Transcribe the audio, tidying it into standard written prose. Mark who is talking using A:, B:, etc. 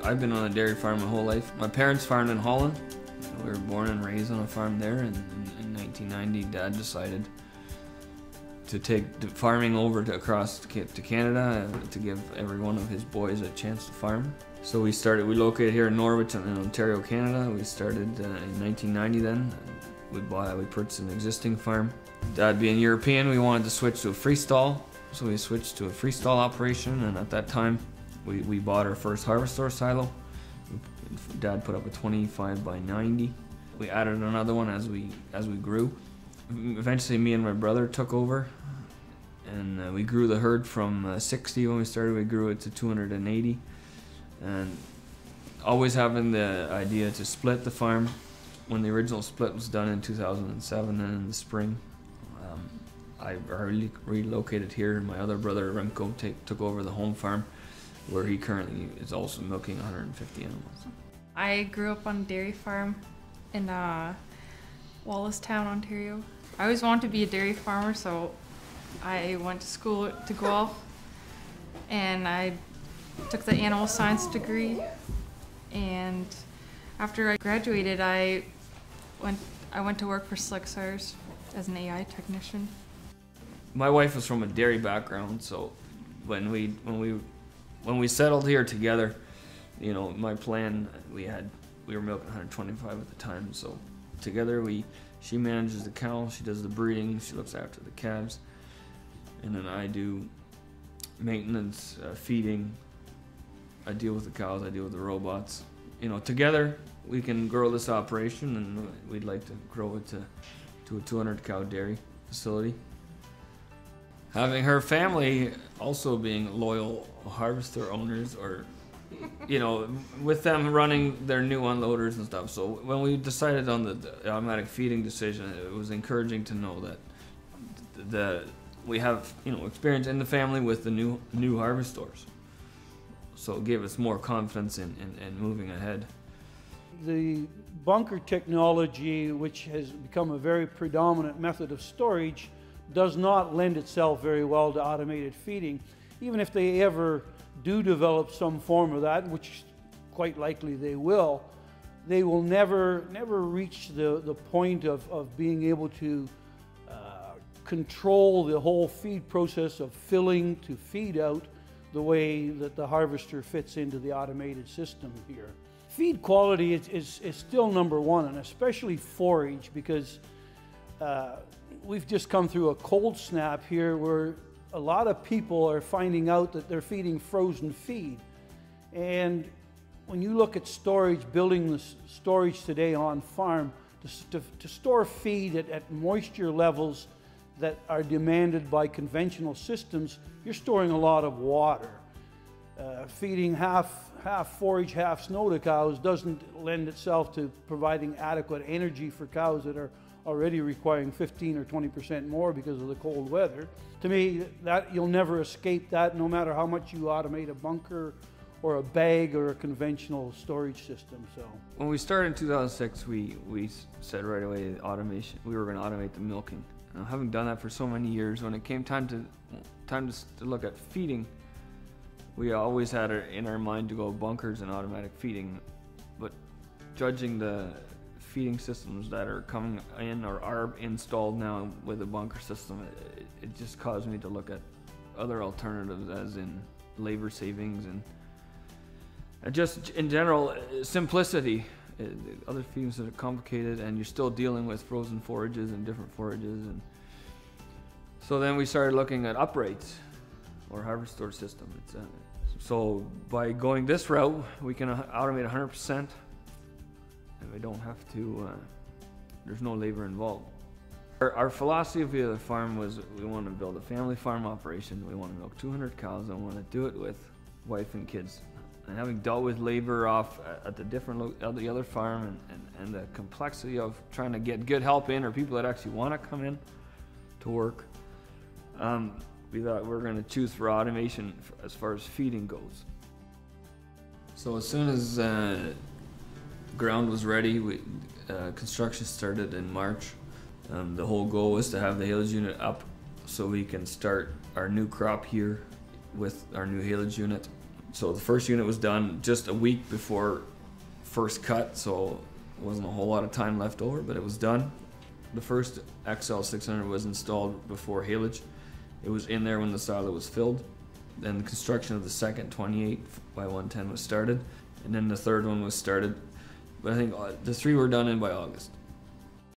A: I've been on a dairy farm my whole life. My parents farmed in Holland. We were born and raised on a farm there, and in 1990 Dad decided to take the farming over across to Canada to give every one of his boys a chance to farm. So we located here in Norwich in Ontario, Canada. We started in 1990 then. We purchased an existing farm. Dad being European, we wanted to switch to a freestall. So we switched to a freestall operation, and at that time we bought our first Harvestore silo. Dad put up a 25 by 90. We added another one as we grew. Eventually me and my brother took over, and we grew the herd from 60 when we started. We grew it to 280, and always having the idea to split the farm. When the original split was done in 2007, and in the spring, I relocated here. My other brother Remco took over the home farm, where he currently is also milking 150 animals.
B: I grew up on a dairy farm in Wallacestown, Ontario. I always wanted to be a dairy farmer, so I went to school to Guelph, and I took the animal science degree. And after I graduated, I went to work for Slicksars as an AI technician.
A: My wife was from a dairy background, so when we settled here together, you know, my plan, we were milking 125 at the time, so together she manages the cow, she does the breeding, she looks after the calves, and then I do maintenance, feeding. I deal with the cows, I deal with the robots. You know, together we can grow this operation, and we'd like to grow it to a 200 cow dairy facility. Having her family also being loyal Harvestore owners, or, you know, with them running their new unloaders and stuff. So when we decided on the automatic feeding decision, it was encouraging to know that we have, you know, experience in the family with the new Harvestores. So it gave us more confidence in moving ahead.
C: The bunker technology, which has become a very predominant method of storage, does not lend itself very well to automated feeding. Even if they ever do develop some form of that, which quite likely they will never reach the point of being able to control the whole feed process of filling to feed out the way that the harvester fits into the automated system here. Feed quality is still number one, and especially forage, because we've just come through a cold snap here where a lot of people are finding out that they're feeding frozen feed. And when you look at storage, building the storage today on farm, to store feed at moisture levels that are demanded by conventional systems, you're storing a lot of water. Feeding half forage, half snow to cows doesn't lend itself to providing adequate energy for cows that are already requiring 15 or 20% more because of the cold weather. To me, that you'll never escape that, no matter how much you automate a bunker or a bag or a conventional storage system. So
A: when we started in 2006, we said right away automation. We were going to automate the milking. And having done that for so many years, when it came time to look at feeding, we always had it in our mind to go bunkers and automatic feeding. But judging the feeding systems that are coming in or are installed now with the bunker system, it just caused me to look at other alternatives, as in labor savings and just in general simplicity. Other feedings that are complicated, and you're still dealing with frozen forages and different forages, and so then we started looking at uprates or Harvestore system. So by going this route, we can automate 100%, and we don't have to. There's no labor involved. Our philosophy of the farm was we want to build a family farm operation. We want to milk 200 cows, and we want to do it with wife and kids. And having dealt with labor off at the other farm, and the complexity of trying to get good help in, or people that actually want to come in to work, we thought we were going to choose for automation as far as feeding goes. So as soon as ground was ready, construction started in March. The whole goal was to have the haylage unit up so we can start our new crop here with our new haylage unit. So the first unit was done just a week before first cut, so it wasn't a whole lot of time left over, but it was done. The first XL 600 was installed before haylage. It was in there when the silo was filled. Then the construction of the second 28 by 110 was started, and then the third one was started. But I think the 3 were done in by August.